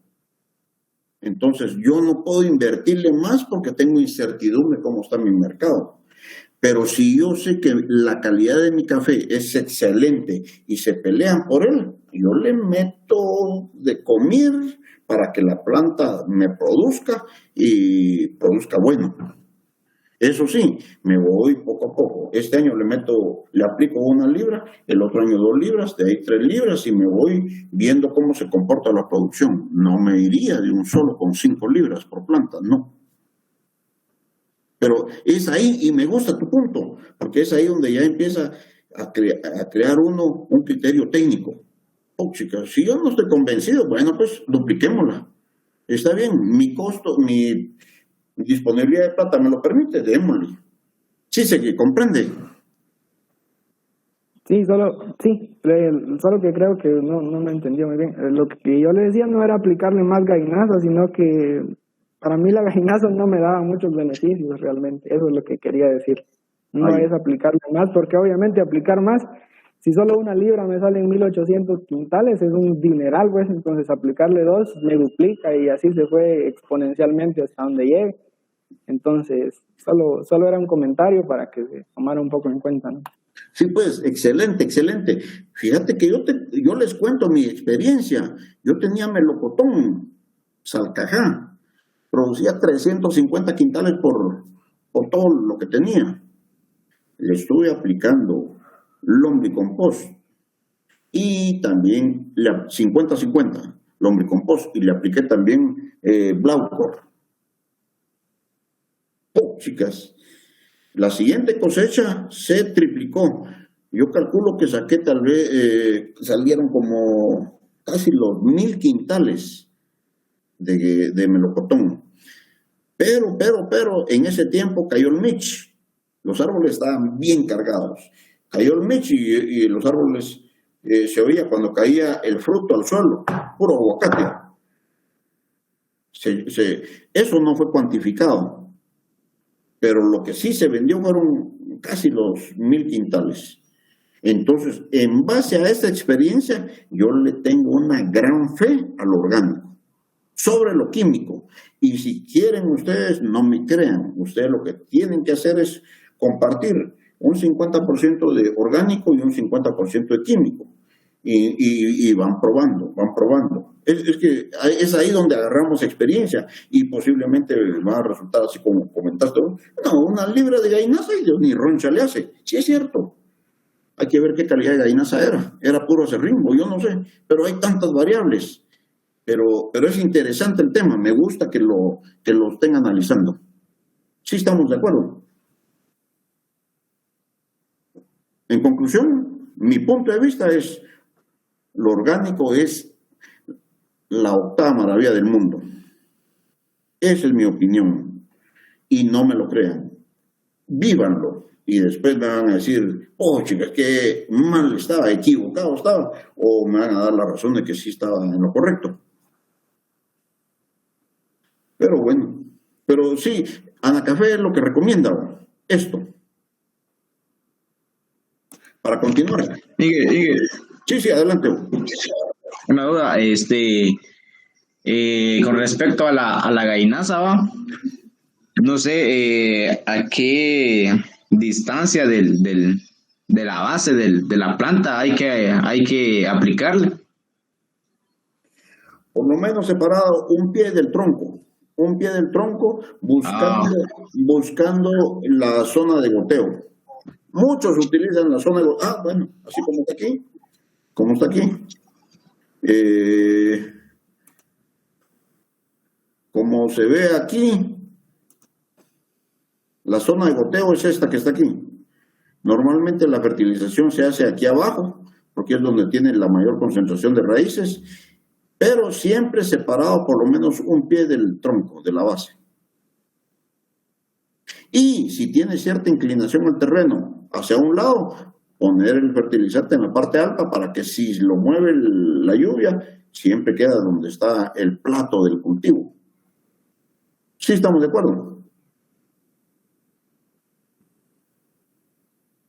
Entonces, yo no puedo invertirle más porque tengo incertidumbre cómo está mi mercado. Pero si yo sé que la calidad de mi café es excelente y se pelean por él, yo le meto de comer para que la planta me produzca y produzca bueno. Eso sí, me voy poco a poco. Este año le aplico 1 libra, el otro año 2 libras, de ahí 3 libras y me voy viendo cómo se comporta la producción. No me iría de un solo con 5 libras por planta, no. Pero es ahí, y me gusta tu punto, porque es ahí donde ya empieza a crear uno un criterio técnico. Oh, chicas, si yo no estoy convencido, bueno, pues dupliquémosla. Está bien, mi costo, mi disponibilidad de plata me lo permite, démosle. Sí, sé que comprende. Sí, solo que creo que no me entendió muy bien. Lo que yo le decía no era aplicarle más gallinazo, sino que para mí la gallinazo no me daba muchos beneficios realmente. Eso es lo que quería decir. No es aplicarle más, porque obviamente aplicar más, si solo 1 libra me salen 1800 quintales, es un dineral, pues. Entonces aplicarle 2 me duplica y así se fue exponencialmente hasta donde llegue. Entonces, solo era un comentario para que se tomara un poco en cuenta, ¿no? Sí, pues, excelente, excelente. Fíjate que yo les cuento mi experiencia. Yo tenía melocotón, Salcajá, producía 350 quintales por todo lo que tenía. Le estuve aplicando lombricompost y también 50-50 lombricompost y le apliqué también Blaucor. Oh, chicas, la siguiente cosecha se triplicó. Yo calculo que saqué tal vez, salieron como casi los 1000 quintales de melocotón. Pero, en ese tiempo cayó el Mitch. Los árboles estaban bien cargados. Cayó el Mitch y los árboles se oía cuando caía el fruto al suelo, puro aguacate. Eso no fue cuantificado. Pero lo que sí se vendió fueron casi los 1000 quintales. Entonces, en base a esta experiencia, yo le tengo una gran fe al orgánico, sobre lo químico. Y si quieren ustedes, no me crean. Ustedes lo que tienen que hacer es compartir un 50% de orgánico y un 50% de químico. Y van probando. Es que es ahí donde agarramos experiencia y posiblemente va a resultar así como comentaste. No, 1 libra de gallinaza y ni roncha le hace. Sí es cierto. Hay que ver qué calidad de gallinaza era. Era puro acerrín, yo no sé. Pero hay tantas variables. Pero es interesante el tema. Me gusta que lo estén analizando. Sí estamos de acuerdo. En conclusión, mi punto de vista es: lo orgánico es la 8ª maravilla del mundo. Esa es mi opinión. Y no me lo crean. Vívanlo. Y después me van a decir, oh, chicas, que mal estaba, equivocado estaba. O me van a dar la razón de que sí estaba en lo correcto. Pero bueno. Pero sí, Anacafé es lo que recomienda esto. Para continuar. Miguel. Sí, adelante. Una duda, con respecto a la gallinaza, ¿va? No sé a qué distancia de la base de la planta hay que aplicarle. Por lo menos separado un pie del tronco, buscando la zona de goteo. Muchos utilizan la zona de goteo. Bueno, así como está aquí. Como se ve aquí, la zona de goteo es esta que está aquí. Normalmente la fertilización se hace aquí abajo, porque es donde tiene la mayor concentración de raíces, pero siempre separado por lo menos un pie del tronco, de la base. Y si tiene cierta inclinación al terreno hacia un lado, poner el fertilizante en la parte alta para que si lo mueve la lluvia, siempre queda donde está el plato del cultivo. ¿Sí estamos de acuerdo?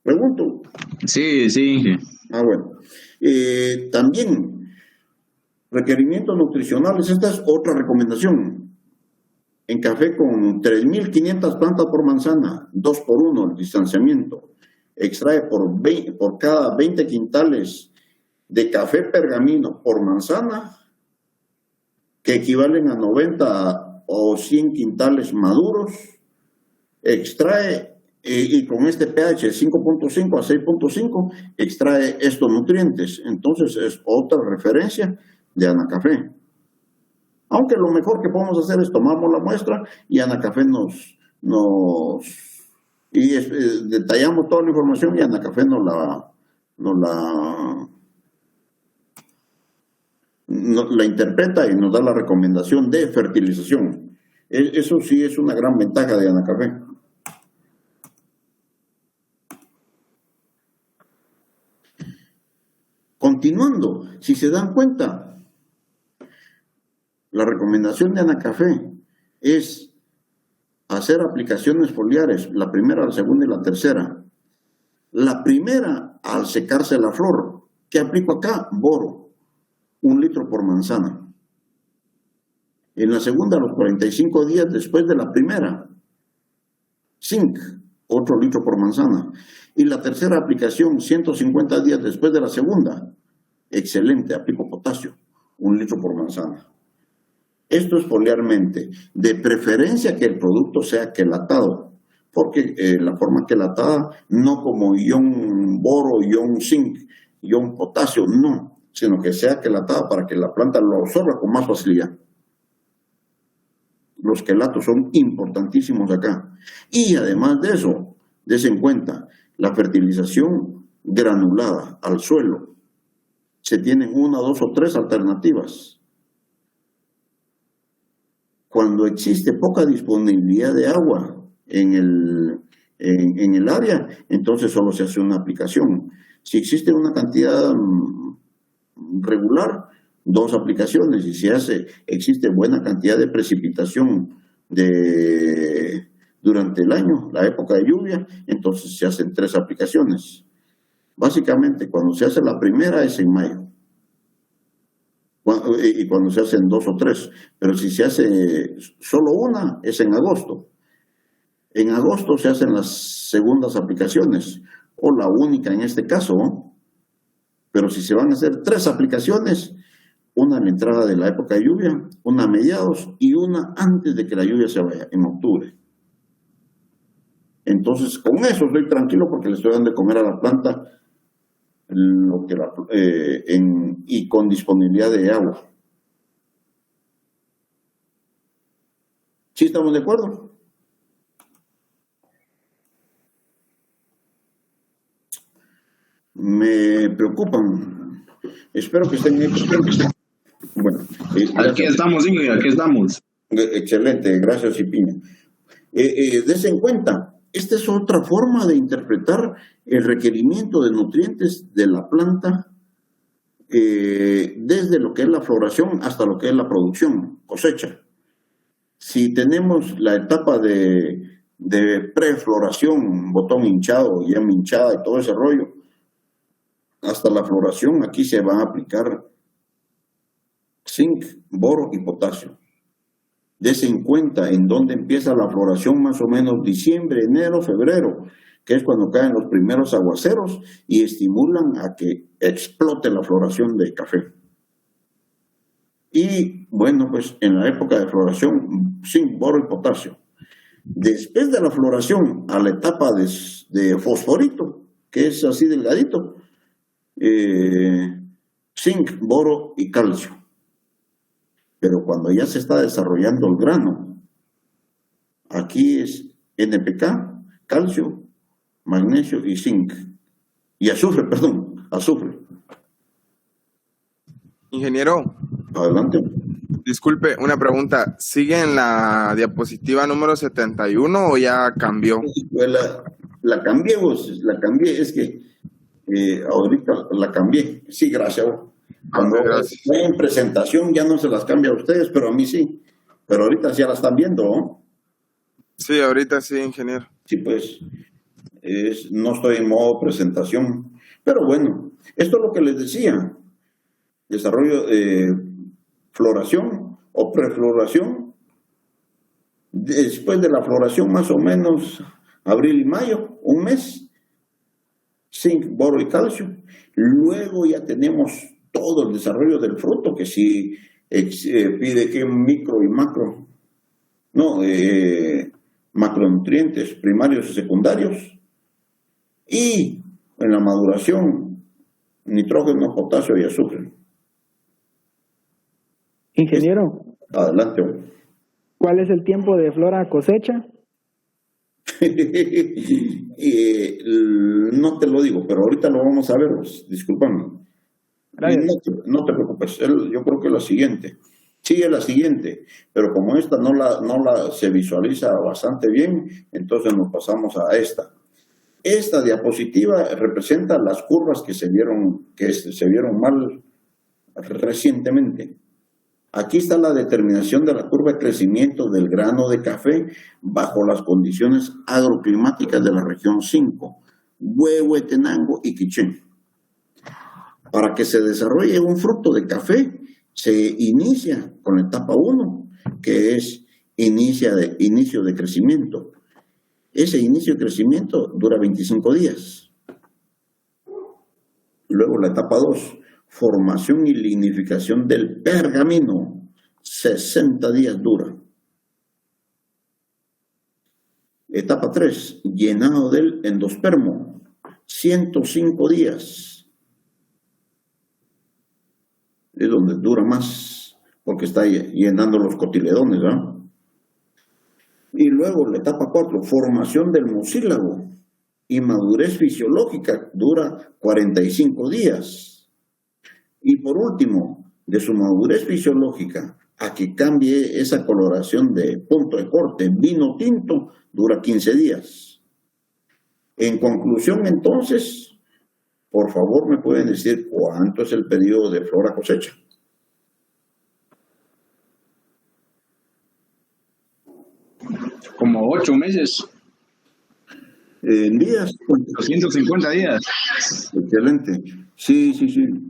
Pregunto. Sí, sí. Ah, bueno. También, requerimientos nutricionales. Esta es otra recomendación. En café con 3.500 plantas por manzana, 2 por 1 el distanciamiento. Extrae por cada 20 quintales de café pergamino por manzana, que equivalen a 90 o 100 quintales maduros. Extrae, y con este pH 5.5 a 6.5, extrae estos nutrientes. Entonces es otra referencia de Anacafé. Aunque lo mejor que podemos hacer es tomamos la muestra y Anacafé detallamos toda la información y Anacafé nos la interpreta y nos da la recomendación de fertilización. Eso sí es una gran ventaja de Anacafé. Continuando, si se dan cuenta, la recomendación de Anacafé es hacer aplicaciones foliares, la primera, la segunda y la tercera. La primera, al secarse la flor. ¿Qué aplico acá? Boro, 1 litro por manzana. En la segunda, a los 45 días después de la primera, zinc, otro litro por manzana. Y la tercera aplicación, 150 días después de la segunda, excelente, aplico potasio, 1 litro por manzana. Esto es foliarmente, de preferencia que el producto sea quelatado, porque la forma quelatada, no como ion boro, ion zinc, ion potasio, no, sino que sea quelatada para que la planta lo absorba con más facilidad. Los quelatos son importantísimos acá. Y además de eso, des en cuenta, la fertilización granulada al suelo. Se tienen 1, 2 o 3 alternativas. Cuando existe poca disponibilidad de agua en el área, entonces solo se hace una aplicación. Si existe una cantidad regular, 2 aplicaciones. Y si existe buena cantidad de precipitación durante el año, la época de lluvia, entonces se hacen 3 aplicaciones. Básicamente, cuando se hace la primera es en mayo. Y cuando se hacen 2 o 3, pero si se hace solo una, es en agosto. En agosto se hacen las segundas aplicaciones, o la única en este caso, pero si se van a hacer 3 aplicaciones, una a la entrada de la época de lluvia, una a mediados y una antes de que la lluvia se vaya, en octubre. Entonces, con eso estoy tranquilo porque le estoy dando de comer a la planta y con disponibilidad de agua. ¿Sí estamos de acuerdo? Me preocupan. Espero que estén bien. Bueno, Aquí estamos, Ingrid, aquí estamos. Excelente, gracias, Cipiña. Des en cuenta, esta es otra forma de interpretar el requerimiento de nutrientes de la planta desde lo que es la floración hasta lo que es la producción, cosecha. Si tenemos la etapa de prefloración, botón hinchado, yema hinchada y todo ese rollo, hasta la floración aquí se van a aplicar zinc, boro y potasio. Des en cuenta en dónde empieza la floración, más o menos diciembre, enero, febrero, que es cuando caen los primeros aguaceros y estimulan a que explote la floración de café. Y bueno, pues en la época de floración, zinc, boro y potasio. Después de la floración a la etapa de fosforito, que es así delgadito, zinc, boro y calcio. Pero cuando ya se está desarrollando el grano, aquí es NPK, calcio, magnesio y zinc. Y azufre, perdón, azufre. Ingeniero, Adelante. disculpe, una pregunta. ¿Sigue en la diapositiva número 71 o ya cambió? Pues la cambié, es que ahorita la cambié. Sí, gracias. Cuando estoy en presentación ya no se las cambia a ustedes, pero a mí sí. Pero ahorita ya la están viendo, ¿no? Sí, ahorita sí, ingeniero. Sí, pues no estoy en modo presentación. Pero bueno, esto es lo que les decía. Desarrollo de floración o prefloración. Después de la floración, más o menos abril y mayo, un mes, zinc, boro y calcio. Luego ya tenemos todo el desarrollo del fruto, que si pide que micro y macro, no, macronutrientes primarios y secundarios. Y en la maduración, nitrógeno, potasio y azufre. Ingeniero, Adelante. ¿cuál es el tiempo de flora a cosecha? No te lo digo, pero ahorita lo vamos a ver, discúlpame. No te preocupes, yo creo que es la siguiente. Sí, es la siguiente, pero como esta no la se visualiza bastante bien, entonces nos pasamos a esta. Esta diapositiva representa las curvas que se vieron mal recientemente. Aquí está la determinación de la curva de crecimiento del grano de café bajo las condiciones agroclimáticas de la región 5, Huehuetenango y Quiché. Para que se desarrolle un fruto de café, se inicia con la etapa 1, que es inicio de crecimiento. Ese inicio de crecimiento dura 25 días. Luego la etapa 2, formación y lignificación del pergamino, 60 días dura. Etapa 3, llenado del endospermo, 105 días. Es donde dura más, porque está llenando los cotiledones, ¿verdad? Y luego la etapa 4, formación del mucílago y madurez fisiológica, dura 45 días. Y por último, de su madurez fisiológica a que cambie esa coloración de punto de corte vino tinto, dura 15 días. En conclusión, entonces, por favor, ¿me pueden decir cuánto es el periodo de flora cosecha? Como 8 meses. En días. 250 días. Excelente. Sí.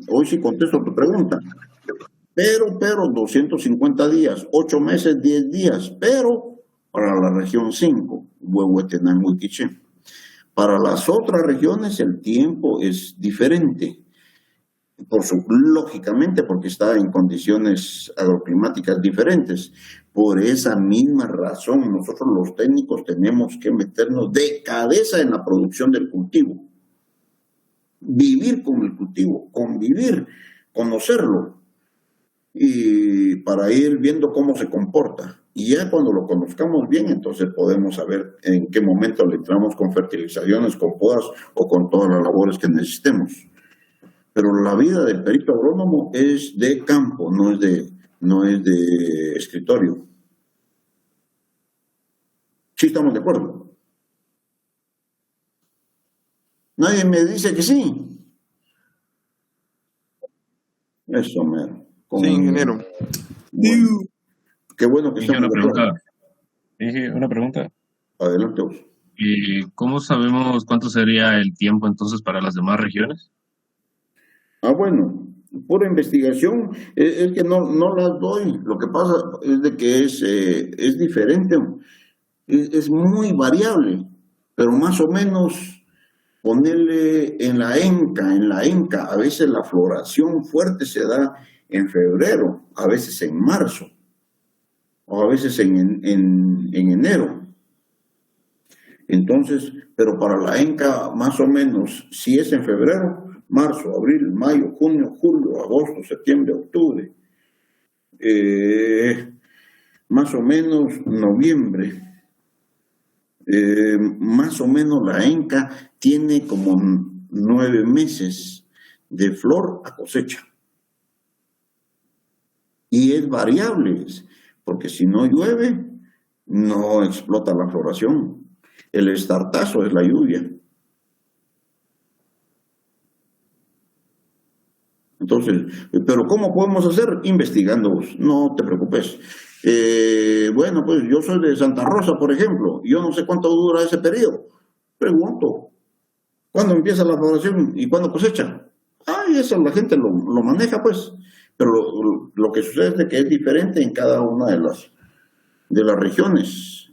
Hoy sí contesto tu pregunta. Pero 250 días, 8 meses, 10 días, pero para la región 5, Huehuetenango y Quiché. Para las otras regiones el tiempo es diferente, lógicamente porque está en condiciones agroclimáticas diferentes. Por esa misma razón nosotros los técnicos tenemos que meternos de cabeza en la producción del cultivo. Vivir con el cultivo, convivir, conocerlo, y para ir viendo cómo se comporta. Y ya cuando lo conozcamos bien, entonces podemos saber en qué momento le entramos con fertilizaciones, con podas o con todas las labores que necesitemos. Pero la vida del perito agrónomo es de campo, no es de escritorio. ¿Sí estamos de acuerdo? Nadie me dice que sí. Eso, mero. Sí, ingeniero. Bueno, qué bueno que Dije estamos de acuerdo. una pregunta. Adelante vos. ¿Cómo sabemos cuánto sería el tiempo entonces para las demás regiones? Bueno, pura investigación, es que no las doy. Lo que pasa es de que es diferente, es muy variable, pero más o menos ponerle en la ENCA, a veces la floración fuerte se da en febrero, a veces en marzo, o a veces en enero. Entonces, pero para la ENCA más o menos, si es en febrero, marzo, abril, mayo, junio, julio, agosto, septiembre, octubre, más o menos noviembre, más o menos la ENCA tiene como 9 meses de flor a cosecha. Y es variable, porque si no llueve, no explota la floración. El estartazo es la lluvia. Entonces, ¿pero cómo podemos hacer? Investigando, no te preocupes. Bueno, pues yo soy de Santa Rosa, por ejemplo, yo no sé cuánto dura ese periodo. Pregunto, ¿Cuándo empieza la floración y cuándo cosecha? Eso la gente lo maneja, pues. Pero lo que sucede es de que es diferente en cada una de las regiones.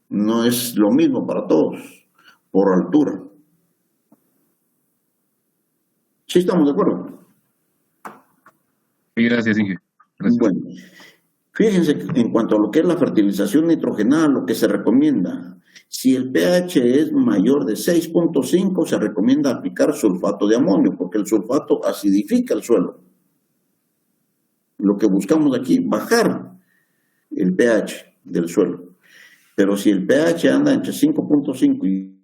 No es lo mismo para todos, por altura. ¿Sí estamos de acuerdo? Sí, gracias, Inge. Gracias. Bueno, fíjense en cuanto a lo que es la fertilización nitrogenada, lo que se recomienda. Si el pH es mayor de 6.5, se recomienda aplicar sulfato de amonio, porque el sulfato acidifica el suelo. Lo que buscamos aquí, bajar el pH del suelo. Pero si el pH anda entre 5.5 y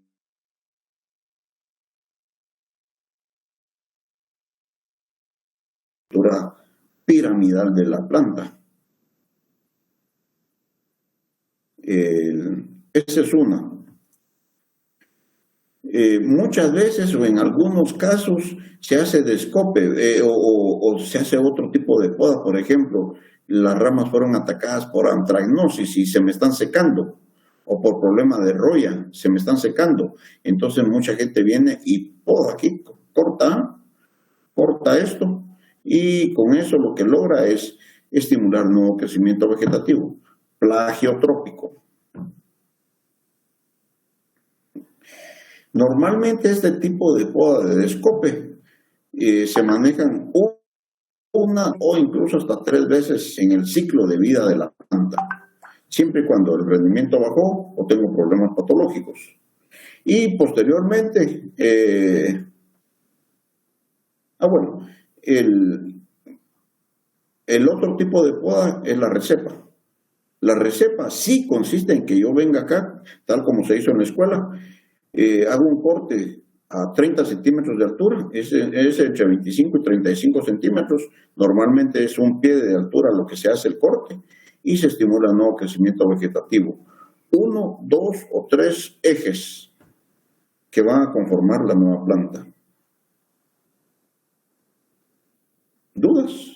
piramidal de la planta. Esa es una. Muchas veces o en algunos casos se hace descope o se hace otro tipo de poda. Por ejemplo, las ramas fueron atacadas por antragnosis y se me están secando, o por problema de roya, se me están secando. Entonces mucha gente viene y poda aquí, corta esto, y con eso lo que logra es estimular nuevo crecimiento vegetativo, plagiotrópico. Normalmente este tipo de poda de descope se manejan una o incluso hasta 3 veces en el ciclo de vida de la planta, siempre y cuando el rendimiento bajó o tengo problemas patológicos. Y posteriormente, el otro tipo de poda es la recepa. La recepa sí consiste en que yo venga acá, tal como se hizo en la escuela, hago un corte a 30 centímetros de altura, es entre 25 y 35 centímetros, normalmente es un pie de altura lo que se hace el corte, y se estimula el nuevo crecimiento vegetativo. 1, 2 o 3 ejes que van a conformar la nueva planta. ¿Dudas?